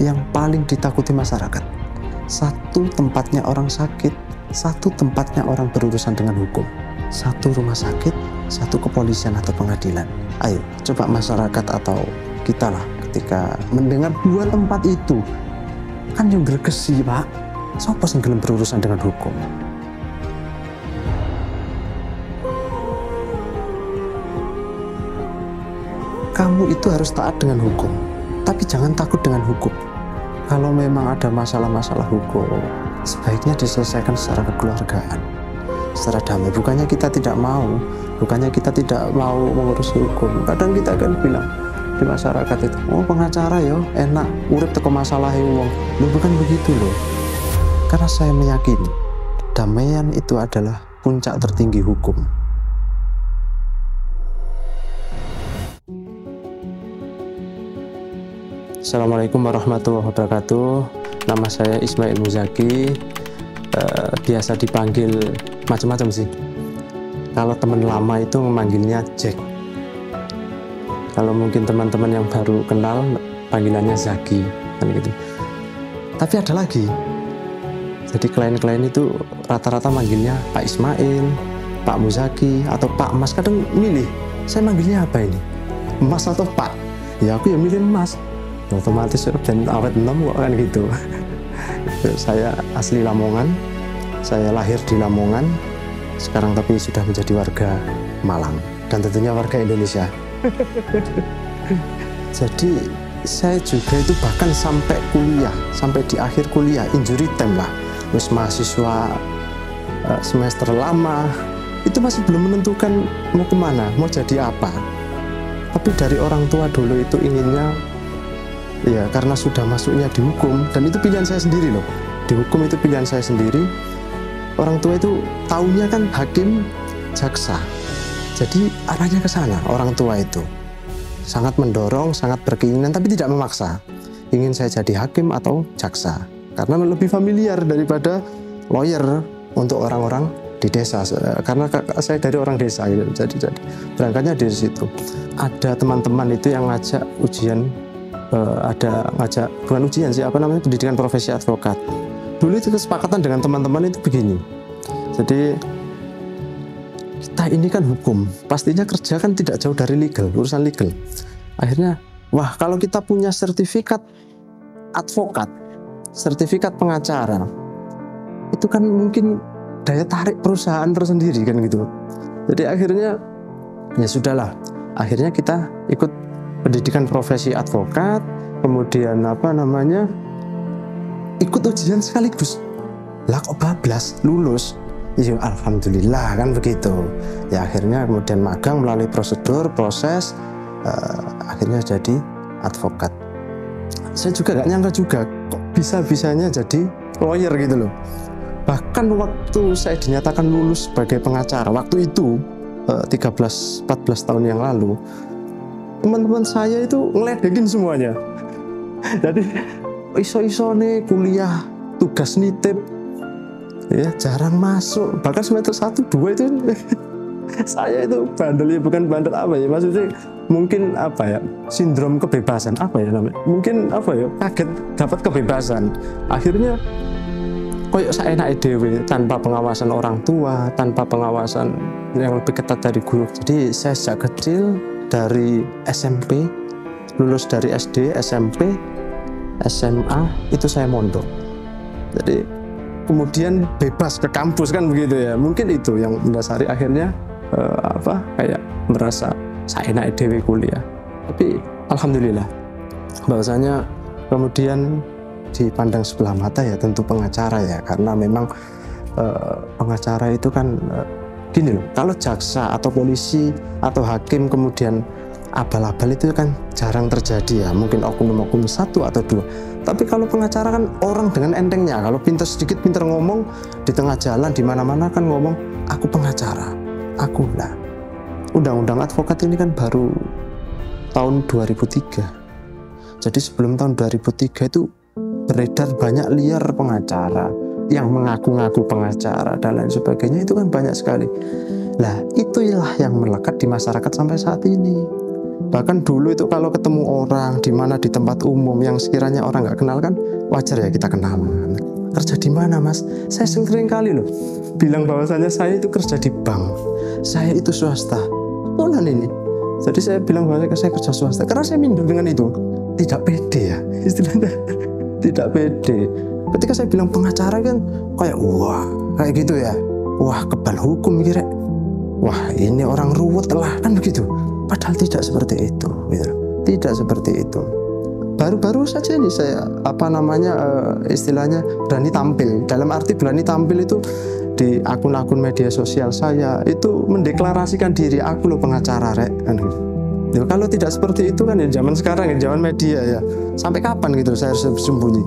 yang paling ditakuti masyarakat. Satu tempatnya orang sakit, satu tempatnya orang berurusan dengan hukum. Satu rumah sakit, satu kepolisian atau pengadilan. Ayo, coba masyarakat atau kita lah ketika mendengar dua tempat itu, kan yang gregesi Pak. Sopo sing gelem berurusan dengan hukum? Kamu itu harus taat dengan hukum, tapi jangan takut dengan hukum. Kalau memang ada masalah-masalah hukum, sebaiknya diselesaikan secara kekeluargaan, secara damai. Bukannya kita tidak mau, bukannya kita tidak mau mengurus hukum. Kadang kita akan bilang di masyarakat itu, oh pengacara yo enak, urip teko masalah wong. Loh, bukan begitu loh. Karena saya meyakini damaian itu adalah puncak tertinggi hukum. Assalamualaikum warahmatullahi wabarakatuh. Nama saya Ismail Muzaki. Biasa dipanggil macam-macam sih. Kalau teman lama itu memanggilnya Jack. Kalau mungkin teman-teman yang baru kenal panggilannya Zaki, kan gitu. Tapi ada lagi. Jadi klien-klien itu rata-rata manggilnya Pak Ismail, Pak Muzaki, atau Pak Mas. Kadang milih, saya manggilnya apa ini? Mas atau Pak? Ya aku ya milih Mas. Otomatis dan awet enam kok kan gitu. Saya asli Lamongan, saya lahir di Lamongan, sekarang tapi sudah menjadi warga Malang dan tentunya warga Indonesia. Jadi saya juga itu bahkan sampai kuliah, sampai di akhir kuliah, injury time lah, terus mahasiswa semester lama, itu masih belum menentukan mau kemana, mau jadi apa. Tapi dari orang tua dulu itu inginnya, ya karena sudah masuknya di hukum, dan itu pilihan saya sendiri loh. Di hukum itu pilihan saya sendiri. Orang tua itu taunya kan hakim, jaksa. Jadi arahnya ke sana. Orang tua itu sangat mendorong, sangat berkeinginan, tapi tidak memaksa. Ingin saya jadi hakim atau jaksa, karena lebih familiar daripada lawyer untuk orang-orang di desa. Karena saya dari orang desa gitu. Jadi berangkatnya dari situ. Ada teman-teman itu yang ngajak ujian. Ada ngajak, bukan ujian sih, apa namanya, pendidikan profesi advokat. Dulu itu kesepakatan dengan teman-teman itu begini. Jadi kita ini kan hukum, pastinya kerja kan tidak jauh dari legal, urusan legal. Akhirnya, wah kalau kita punya sertifikat advokat, sertifikat pengacara, itu kan mungkin daya tarik perusahaan tersendiri kan gitu. Jadi akhirnya, ya sudahlah, akhirnya kita ikut pendidikan profesi advokat, kemudian ikut ujian sekaligus. Lah kok bablas, lulus. Ya alhamdulillah kan begitu. Ya akhirnya kemudian magang melalui prosedur, proses, akhirnya jadi advokat. Saya juga gak nyangka juga kok bisa-bisanya jadi lawyer gitu loh. Bahkan waktu saya dinyatakan lulus sebagai pengacara, waktu itu 13-14 tahun yang lalu, teman-teman saya itu ngeledekin semuanya. Jadi iso-iso nih kuliah, tugas nitip, ya jarang masuk. Bahkan semester 1, 2 itu saya itu bandel, ya bukan bandel apa ya, maksudnya mungkin apa ya, sindrom kebebasan apa ya namanya, mungkin apa ya, kaget dapat kebebasan. Akhirnya koyok saenake dhewe, tanpa pengawasan orang tua, tanpa pengawasan yang lebih ketat dari guru. Jadi saya sejak kecil, dari SMP, lulus dari SD, SMP, SMA, itu saya mondok. Jadi kemudian bebas ke kampus kan begitu ya. Mungkin itu yang mendasari akhirnya kayak merasa saya enak dewe kuliah. Tapi alhamdulillah bahwasanya kemudian dipandang sebelah mata ya tentu pengacara ya, karena memang pengacara itu kan gini loh, kalau jaksa atau polisi atau hakim kemudian abal-abal itu kan jarang terjadi ya, mungkin oknum-oknum 1 atau 2. Tapi kalau pengacara kan orang dengan entengnya, kalau pintar sedikit pintar ngomong di tengah jalan di mana-mana kan ngomong aku pengacara, aku lah. Undang-undang advokat ini kan baru tahun 2003. Jadi sebelum tahun 2003 itu beredar banyak liar pengacara yang mengaku-ngaku pengacara dan lain sebagainya, itu kan banyak sekali. Lah itulah yang melekat di masyarakat sampai saat ini. Bahkan dulu itu kalau ketemu orang di mana di tempat umum yang sekiranya orang nggak kenal kan wajar ya kita kenalan. Kerja di mana mas? Saya sering kali loh bilang bahwasanya saya itu kerja di bank, saya itu swasta. Bulan ini. Jadi saya bilang bahwa saya kerja swasta karena saya minder dengan itu. Tidak pede ya istilahnya. Tidak pede. Ketika saya bilang pengacara kan kayak wah kayak gitu ya. Wah kebal hukum kira. Wah ini orang ruwet lah kan begitu. Padahal tidak seperti itu. Gitu. Tidak seperti itu. Baru-baru saja ini saya istilahnya berani tampil. Dalam arti berani tampil itu di akun-akun media sosial saya itu mendeklarasikan diri aku loh pengacara rek kan gitu. Ya, kalau tidak seperti itu kan ya zaman sekarang ya zaman media ya sampai kapan gitu saya harus bersembunyi.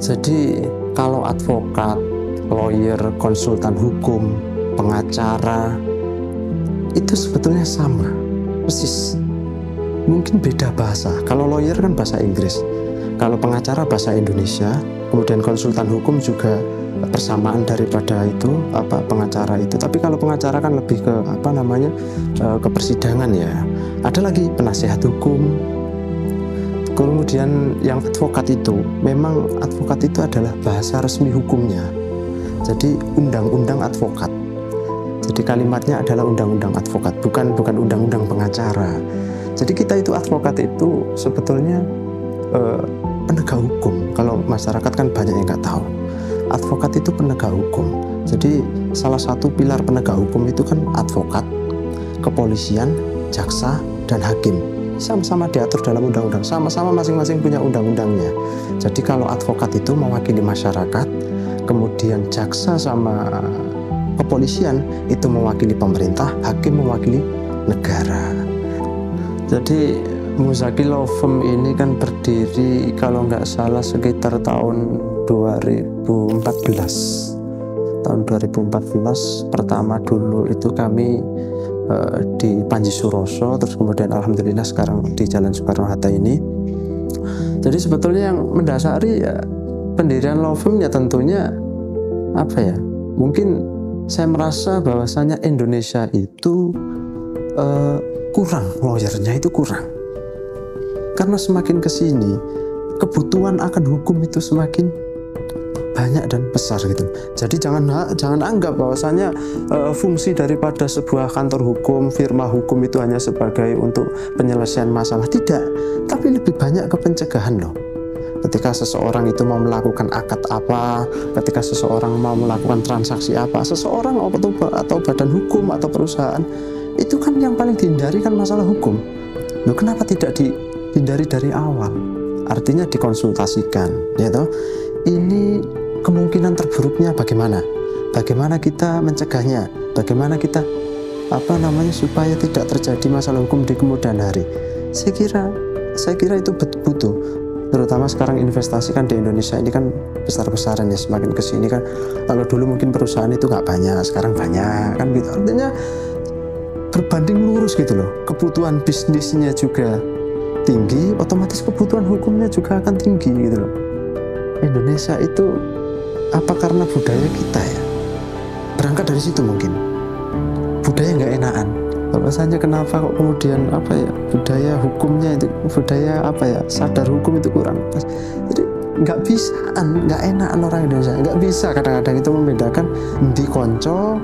Jadi kalau advokat, lawyer, konsultan hukum, pengacara itu sebetulnya sama, persis. Mungkin beda bahasa. Kalau lawyer kan bahasa Inggris, kalau pengacara bahasa Indonesia, kemudian konsultan hukum juga persamaan daripada itu pengacara itu. Tapi kalau pengacara kan lebih ke ke persidangan ya. Ada lagi penasihat hukum. Kemudian yang advokat itu, memang advokat itu adalah bahasa resmi hukumnya. Jadi undang-undang advokat. Jadi kalimatnya adalah undang-undang advokat, bukan undang-undang pengacara. Jadi kita itu advokat itu sebetulnya penegak hukum. Kalau masyarakat kan banyak yang nggak tahu. Advokat itu penegak hukum. Jadi salah satu pilar penegak hukum itu kan advokat, kepolisian, jaksa, dan hakim. Sama-sama diatur dalam undang-undang, sama-sama masing-masing punya undang-undangnya. Jadi kalau advokat itu mewakili masyarakat, kemudian jaksa sama kepolisian itu mewakili pemerintah, hakim mewakili negara. Jadi Muzaki Law Firm ini kan berdiri kalau nggak salah sekitar tahun 2014. Tahun 2014 pertama dulu itu kami di Panji Suroso, terus kemudian alhamdulillah sekarang di Jalan Soekarno-Hatta ini. Jadi sebetulnya yang mendasari ya pendirian law firm ya tentunya mungkin saya merasa bahwasanya Indonesia itu kurang, lawyernya itu kurang. Karena semakin kesini kebutuhan akan hukum itu semakin banyak dan besar gitu. Jadi jangan anggap bahwasanya fungsi daripada sebuah kantor hukum, firma hukum itu hanya sebagai untuk penyelesaian masalah. Tidak, tapi lebih banyak ke pencegahan loh. Ketika seseorang itu mau melakukan akad apa, ketika seseorang mau melakukan transaksi apa, seseorang atau badan hukum atau perusahaan, itu kan yang paling dihindari kan masalah hukum. Loh, kenapa tidak dihindari dari awal? Artinya dikonsultasikan, ya toh. Ini kemungkinan terburuknya bagaimana? Bagaimana kita mencegahnya? Bagaimana kita supaya tidak terjadi masalah hukum di kemudian hari? Saya kira itu butuh. Terutama sekarang investasi kan di Indonesia ini kan besar-besaran ya, semakin kesini kan. Kalau dulu mungkin perusahaan itu nggak banyak, sekarang banyak kan gitu. Artinya berbanding lurus gitu loh. Kebutuhan bisnisnya juga tinggi, otomatis kebutuhan hukumnya juga akan tinggi gitu loh. Indonesia itu apa karena budaya kita ya? Berangkat dari situ mungkin. Budaya nggak enakan. Bahwasanya kenapa kok kemudian budaya hukumnya itu sadar hukum itu kurang. Jadi nggak enakan orang Indonesia. Nggak bisa kadang-kadang itu membedakan di konco,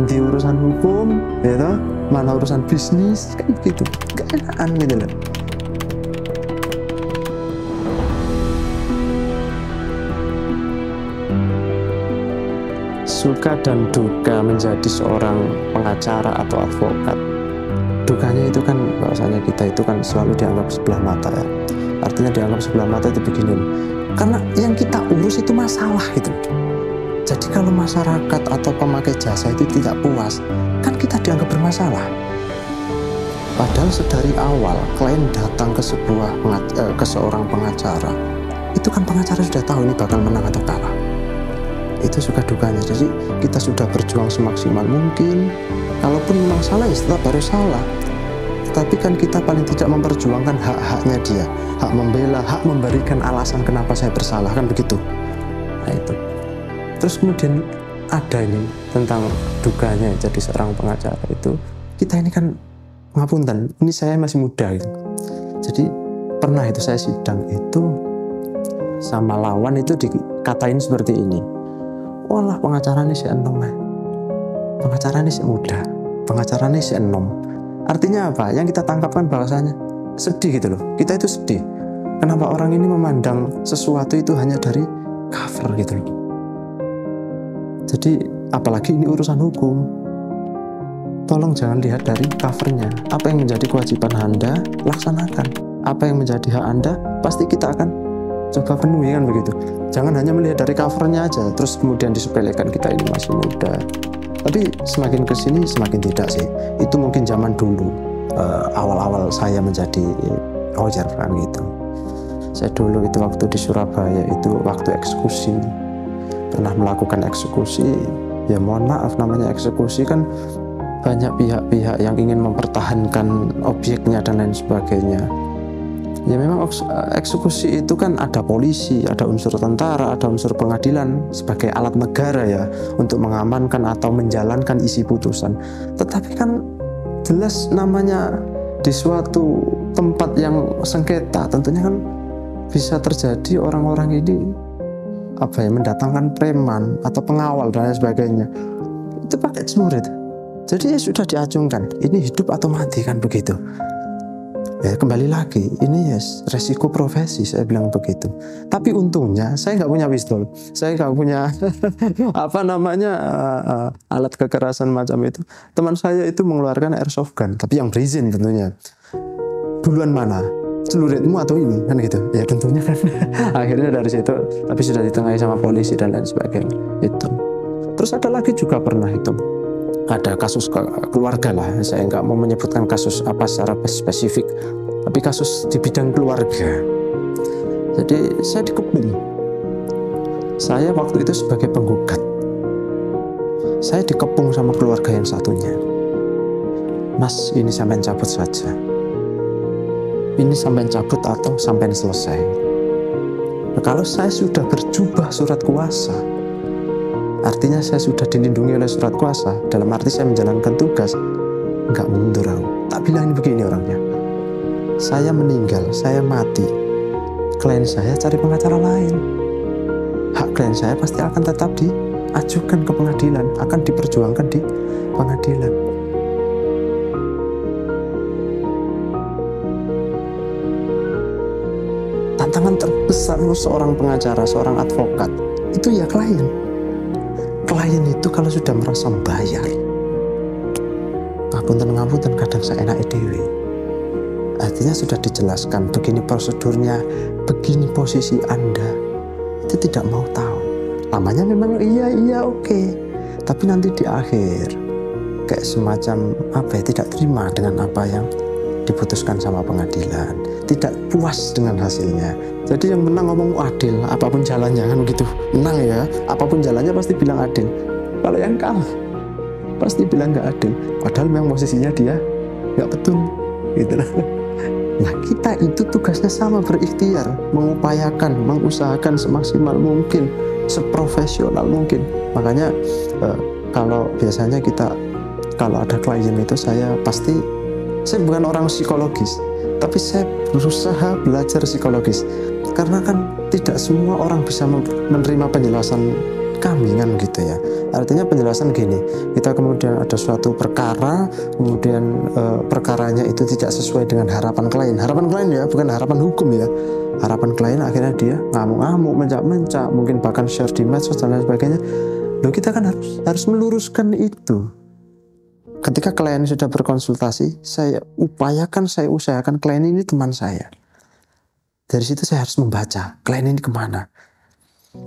di urusan hukum, ya toh, mana urusan bisnis kan gitu. Nggak enakan gitu loh. Suka dan duka menjadi seorang pengacara atau advokat. Dukanya itu kan bahwasanya kita itu kan selalu dianggap sebelah mata ya. Artinya dianggap sebelah mata itu begini. Karena yang kita urus itu masalah gitu. Jadi kalau masyarakat atau pemakai jasa itu tidak puas, kan kita dianggap bermasalah. Padahal sedari awal klien datang ke seorang pengacara, itu kan pengacara sudah tahu ini bakal menang atau kalah. Itu suka dukanya. Jadi kita sudah berjuang semaksimal mungkin. Kalaupun memang salah ya tetap harus salah. Tapi kan kita paling tidak memperjuangkan hak-haknya dia. hak membela, hak memberikan alasan kenapa saya bersalah, kan begitu. Nah itu. Terus kemudian ada ini tentang duganya jadi seorang pengacara itu, kita ini kan ngapunten, ini saya masih muda gitu. Jadi pernah itu saya sidang itu sama lawan itu dikatain seperti ini. Walah pengacara ini si enom, pengacara ini si muda, pengacara ini si enom. Artinya apa? Yang kita tangkapkan bahwasanya sedih gitu loh. Kita itu sedih. Kenapa orang ini memandang sesuatu itu hanya dari cover gitu loh. Jadi apalagi ini urusan hukum. Tolong jangan lihat dari covernya. Apa yang menjadi kewajiban Anda, laksanakan. Apa yang menjadi hak Anda, pasti kita akan coba penuhi, kan begitu. Jangan hanya melihat dari covernya aja, terus kemudian disepelekan kita ini masih muda. Tapi semakin kesini semakin tidak sih. Itu mungkin zaman dulu, awal-awal saya menjadi lawyer kan gitu. Saya dulu itu waktu di Surabaya itu waktu eksekusi, pernah melakukan eksekusi. Ya mohon maaf, namanya eksekusi kan banyak pihak-pihak yang ingin mempertahankan objeknya dan lain sebagainya. Ya memang eksekusi itu kan ada polisi, ada unsur tentara, ada unsur pengadilan sebagai alat negara ya untuk mengamankan atau menjalankan isi putusan. Tetapi kan jelas namanya di suatu tempat yang sengketa, tentunya kan bisa terjadi orang-orang ini mendatangkan preman atau pengawal dan lain sebagainya. Itu pakai celurit. Jadi ya sudah diacungkan, ini hidup atau mati, kan begitu. Ya kembali lagi, ini ya resiko profesi, saya bilang begitu. Tapi untungnya saya nggak punya pistol, saya nggak punya alat kekerasan macam itu. Teman saya itu mengeluarkan airsoft gun, tapi yang berizin tentunya. Duluan mana? Celuritmu atau ini, kan gitu. Ya tentunya kan. Akhirnya dari situ, tapi sudah ditengahi sama polisi dan lain sebagainya. Itu. Terus ada lagi juga pernah itu. Ada kasus keluarga lah, saya nggak mau menyebutkan kasus apa secara spesifik, tapi kasus di bidang keluarga. Jadi saya dikepung. Saya waktu itu sebagai penggugat. Saya dikepung sama keluarga yang satunya. Mas, ini sampean cabut saja. Ini sampean cabut atau sampean selesai. Nah, kalau saya sudah berjubah surat kuasa, artinya saya sudah dilindungi oleh surat kuasa. Dalam arti saya menjalankan tugas, nggak mundur aku. Tak bilang begini orangnya. Saya meninggal, saya mati. Klien saya cari pengacara lain. Hak klien saya pasti akan tetap diajukan ke pengadilan, akan diperjuangkan di pengadilan. Tantangan terbesar seorang pengacara, seorang advokat, itu ya klien. Klien itu kalau sudah merasa membayar, ngapunten kadang seenake dhewe. Artinya sudah dijelaskan begini prosedurnya, begini posisi Anda, itu tidak mau tahu. Lamanya memang iya oke. Tapi nanti di akhir kayak semacam tidak terima dengan apa yang diputuskan sama pengadilan, tidak puas dengan hasilnya. Jadi yang menang ngomong adil, apapun jalannya, kan begitu. Menang ya, apapun jalannya pasti bilang adil. Kalau yang kalah pasti bilang nggak adil, padahal memang posisinya dia nggak betul, gitu. Nah kita itu tugasnya sama, berikhtiar, mengupayakan, mengusahakan semaksimal mungkin, seprofesional mungkin. Makanya kalau biasanya kalau ada klien itu saya bukan orang psikologis, tapi saya berusaha belajar psikologis. Karena kan tidak semua orang bisa menerima penjelasan kami, kan gitu ya. Artinya penjelasan gini, kita kemudian ada suatu perkara, kemudian perkaranya itu tidak sesuai dengan harapan klien. Harapan klien ya, bukan harapan hukum ya. Harapan klien akhirnya dia ngamuk-ngamuk, mencak-mencak, mungkin bahkan share di medsos dan lain sebagainya. Loh kita kan harus meluruskan itu. Ketika klien sudah berkonsultasi, saya usahakan klien ini teman saya. Dari situ saya harus membaca, klien ini kemana.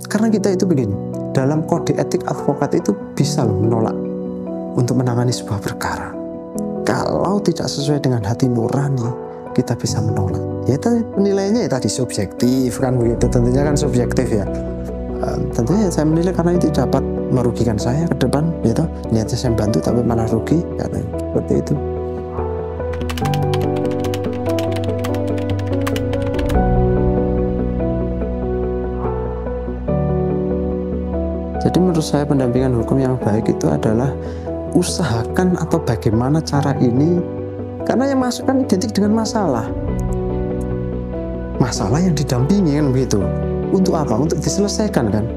Karena kita itu begini, dalam kode etik advokat itu bisa menolak untuk menangani sebuah perkara. Kalau tidak sesuai dengan hati nurani, kita bisa menolak. Ya penilaiannya ya tadi subjektif, kan begitu. Tentunya kan subjektif ya. Tentunya saya menilai karena itu dapat merugikan saya ke depan, gitu. Niatnya saya bantu tapi malah rugi, karena seperti itu. Jadi menurut saya pendampingan hukum yang baik itu adalah usahakan atau bagaimana cara ini, karena yang masuk kan identik dengan masalah yang didampingi kan begitu. Untuk apa? Untuk diselesaikan kan.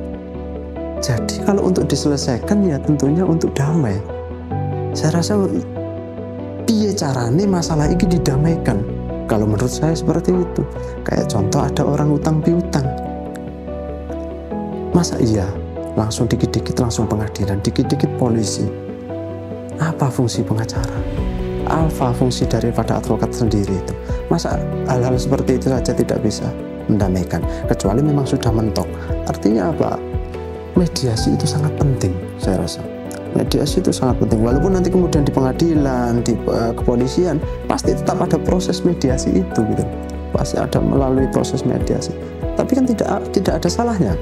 Jadi kalau untuk diselesaikan ya tentunya untuk damai. Saya rasa piye carane masalah ini didamaikan. Kalau menurut saya seperti itu. Kayak contoh ada orang utang piutang. Masa iya langsung dikit-dikit langsung pengadilan, dikit-dikit polisi. Apa fungsi pengacara? Apa fungsi daripada advokat sendiri itu? Masa hal-hal seperti itu saja tidak bisa mendamaikan, kecuali memang sudah mentok. Artinya apa? Mediasi itu sangat penting, saya rasa. Mediasi itu sangat penting. Walaupun nanti kemudian di pengadilan, di kepolisian, pasti tetap ada proses mediasi itu, gitu. Pasti ada melalui proses mediasi. Tapi kan tidak ada salahnya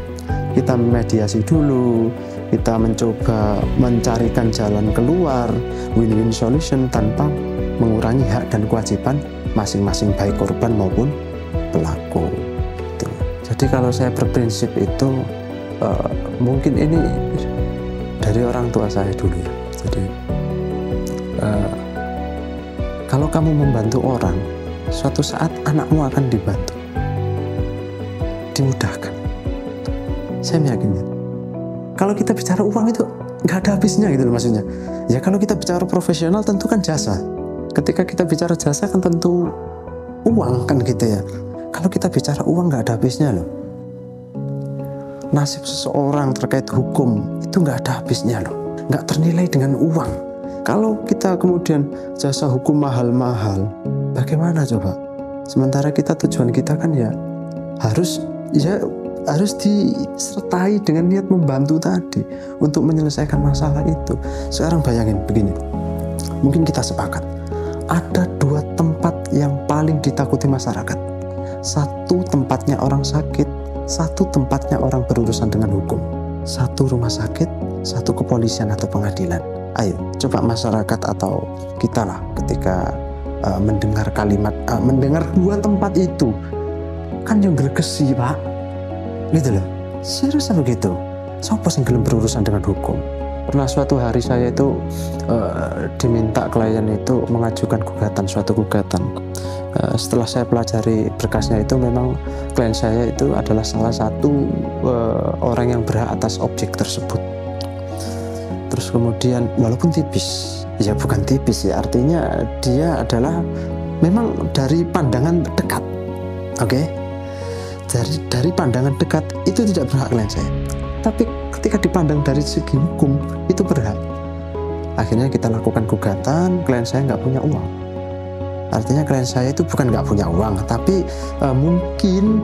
kita mediasi dulu, kita mencoba mencarikan jalan keluar, win-win solution tanpa mengurangi hak dan kewajiban masing-masing baik korban maupun pelaku. Gitu. Jadi kalau saya berprinsip itu mungkin ini dari orang tua saya dulu ya. Jadi kalau kamu membantu orang, suatu saat anakmu akan dibantu, dimudahkan. Saya meyakini. Kalau kita bicara uang itu nggak ada habisnya gitu loh maksudnya. Ya kalau kita bicara profesional tentu kan jasa. Ketika kita bicara jasa kan tentu uang kan gitu ya. Kalau kita bicara uang nggak ada habisnya loh. Nasib seseorang terkait hukum itu nggak ada habisnya loh, nggak ternilai dengan uang. Kalau kita kemudian jasa hukum mahal-mahal, bagaimana coba? Sementara kita tujuan kita kan ya harus disertai dengan niat membantu tadi untuk menyelesaikan masalah itu. Sekarang bayangin begini, mungkin kita sepakat ada dua tempat yang paling ditakuti masyarakat. Satu tempatnya orang sakit, satu tempatnya orang berurusan dengan hukum. Satu rumah sakit, satu kepolisian atau pengadilan. Ayo, coba masyarakat atau kita lah ketika mendengar kalimat, mendengar dua tempat itu, kan yang gregesi pak, gitu loh. Saya rasa begitu. Siapa yang belum berurusan dengan hukum? Pernah suatu hari saya itu diminta klien itu mengajukan suatu gugatan. Setelah saya pelajari berkasnya itu memang klien saya itu adalah salah satu orang yang berhak atas objek tersebut. Terus kemudian walaupun tipis, ya bukan tipis ya, artinya dia adalah memang dari pandangan dekat, oke? Dari pandangan dekat itu tidak berhak klien saya. Tapi ketika dipandang dari segi hukum itu berhak. Akhirnya kita lakukan gugatan, klien saya nggak punya uang. Artinya klien saya itu bukan nggak punya uang, tapi mungkin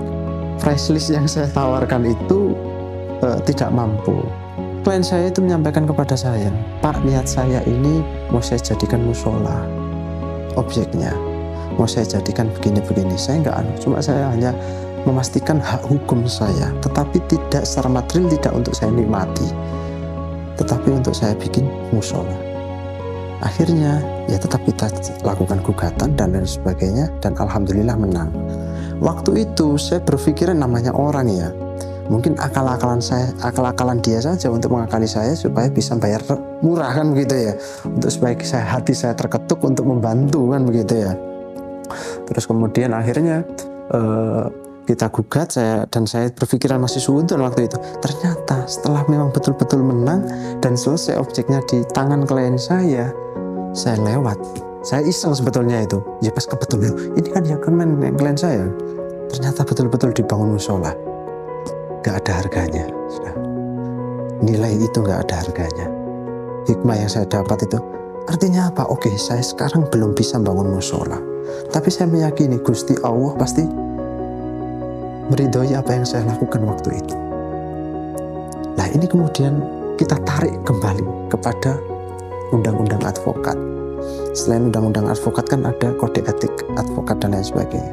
price list yang saya tawarkan itu tidak mampu. Klien saya itu menyampaikan kepada saya, Pak, niat saya ini mau saya jadikan musola objeknya, mau saya jadikan begini-begini. Saya nggak, cuma saya hanya memastikan hak hukum saya, tetapi tidak secara material, tidak untuk saya nikmati, tetapi untuk saya bikin musola. Akhirnya ya tetap kita lakukan gugatan dan lain sebagainya, dan alhamdulillah menang. Waktu itu saya berpikiran namanya orang ya, mungkin akal-akalan dia saja untuk mengakali saya supaya bisa bayar murah kan begitu ya, untuk supaya hati saya terketuk untuk membantu kan begitu ya. Terus kemudian akhirnya kita gugat, saya berpikiran masih suudon waktu itu. Ternyata setelah memang betul-betul menang dan selesai objeknya di tangan klien saya lewat. Saya iseng sebetulnya itu. Ya pas kebetulan, ini kan ya klien saya. Ternyata betul-betul dibangun musola. Gak ada harganya. Sudah. Nilai itu gak ada harganya. Hikmah yang saya dapat itu, artinya apa? Oke, saya sekarang belum bisa bangun musola, tapi saya meyakini Gusti Allah pasti meridhoi apa yang saya lakukan waktu itu. Nah ini kemudian kita tarik kembali kepada undang-undang advokat. Selain undang-undang advokat kan ada kode etik advokat dan lain sebagainya.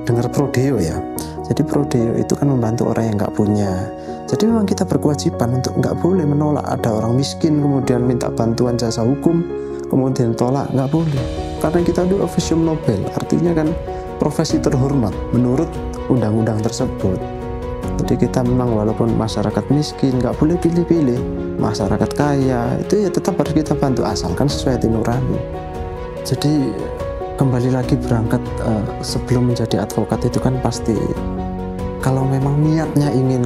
Dengar prodeo ya. Jadi prodeo itu kan membantu orang yang nggak punya. Jadi memang kita berkewajiban untuk nggak boleh menolak. Ada orang miskin kemudian minta bantuan jasa hukum, kemudian tolak, nggak boleh. Karena kita itu officium nobel, artinya kan profesi terhormat menurut undang-undang tersebut. Jadi kita memang walaupun masyarakat miskin nggak boleh pilih-pilih, masyarakat kaya itu ya tetap harus kita bantu asalkan sesuai hati nurani. Jadi kembali lagi berangkat sebelum menjadi advokat itu kan pasti kalau memang niatnya ingin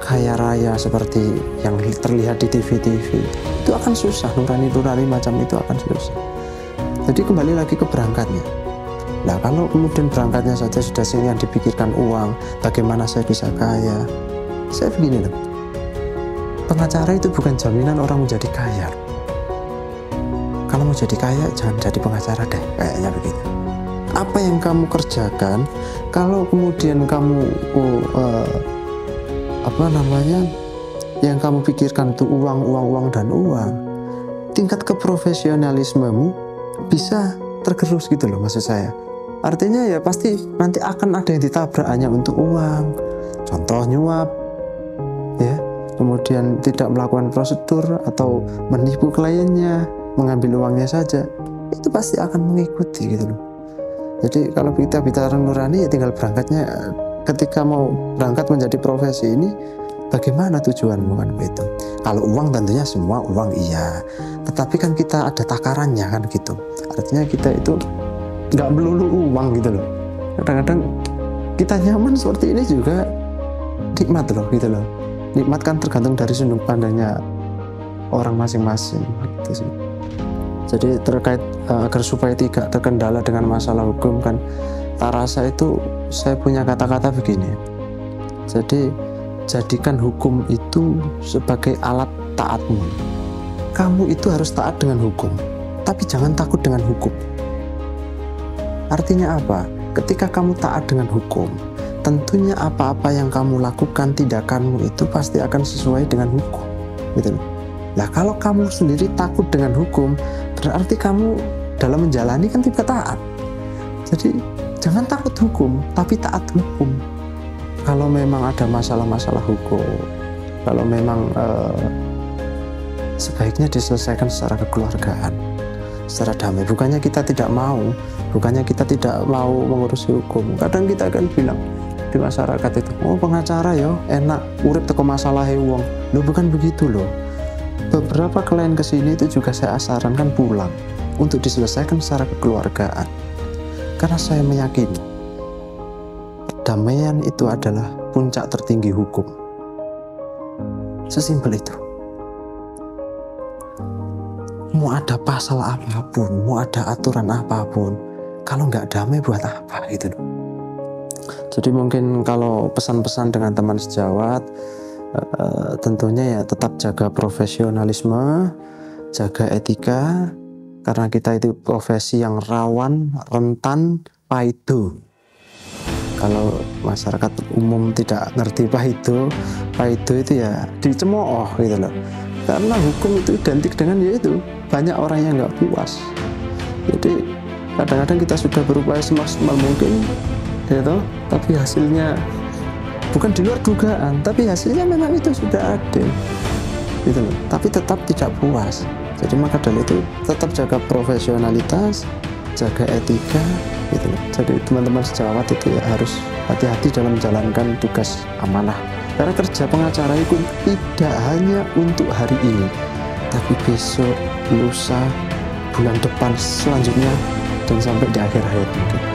kaya raya seperti yang terlihat di TV-TV itu akan susah, nurani-nurani macam itu akan susah. Jadi kembali lagi ke berangkatnya. Nah kalau kemudian berangkatnya saja sudah yang dipikirkan uang, bagaimana saya bisa kaya. Saya begini loh, pengacara itu bukan jaminan orang menjadi kaya. Kalau mau jadi kaya jangan jadi pengacara deh, kayaknya begitu. Apa yang kamu kerjakan, kalau kemudian kamu yang kamu pikirkan itu uang dan uang, tingkat keprofesionalismemu bisa tergerus gitu loh maksud saya. Artinya ya pasti nanti akan ada yang ditabrak hanya untuk uang, contoh nyuap ya, kemudian tidak melakukan prosedur atau menipu kliennya, mengambil uangnya saja, itu pasti akan mengikuti gitu loh. Jadi kalau kita bicara nurani ya tinggal berangkatnya, ketika mau berangkat menjadi profesi ini bagaimana tujuanmu kan begitu. Kalau uang tentunya semua uang iya, tetapi kan kita ada takarannya kan gitu. Artinya kita itu nggak melulu uang gitu loh. Kadang-kadang kita nyaman seperti ini juga nikmat loh gitu loh. Nikmat kan tergantung dari sudut pandangnya orang masing-masing gitu sih. Jadi terkait agar supaya tidak terkendala dengan masalah hukum kan, tak rasa itu saya punya kata-kata begini. Jadi jadikan hukum itu sebagai alat taatmu. Kamu itu harus taat dengan hukum, tapi jangan takut dengan hukum. Artinya apa? Ketika kamu taat dengan hukum, tentunya apa-apa yang kamu lakukan, tindakanmu itu pasti akan sesuai dengan hukum, gitu. Nah, kalau kamu sendiri takut dengan hukum, berarti kamu dalam menjalani kan tidak taat. Jadi jangan takut hukum, tapi taat hukum. Kalau memang ada masalah-masalah hukum, kalau memang sebaiknya diselesaikan secara kekeluargaan, secara damai. Bukannya kita tidak mau, bukannya kita tidak mau mengurusi hukum. Kadang kita akan bilang di masyarakat itu, oh pengacara ya enak, urip teko masalah wong. Loh bukan begitu loh. Beberapa klien kesini itu juga saya sarankan pulang untuk diselesaikan secara kekeluargaan. Karena saya meyakini perdamaian itu adalah puncak tertinggi hukum. Sesimpel itu. Mau ada pasal apapun, mau ada aturan apapun, kalau nggak damai buat apa gitu loh. Jadi mungkin kalau pesan-pesan dengan teman sejawat, tentunya ya tetap jaga profesionalisme, jaga etika, karena kita itu profesi yang rawan, rentan, paido. Kalau masyarakat umum tidak ngerti paido itu ya dicemooh gitu loh. Karena hukum itu identik dengan yaitu banyak orang yang nggak puas. Jadi kadang-kadang kita sudah berupaya semaksimal mungkin, gitu, tapi hasilnya bukan di luar dugaan, tapi hasilnya memang itu sudah ada, gitu loh. Tapi tetap tidak puas. Jadi maka dari itu tetap jaga profesionalitas, jaga etika, gitu loh. Jadi teman-teman sejawat itu ya harus hati-hati dalam menjalankan tugas amanah. Karena kerja pengacara itu tidak hanya untuk hari ini, tapi besok, lusa, bulan depan selanjutnya, dan sampai di akhir hayat mungkin.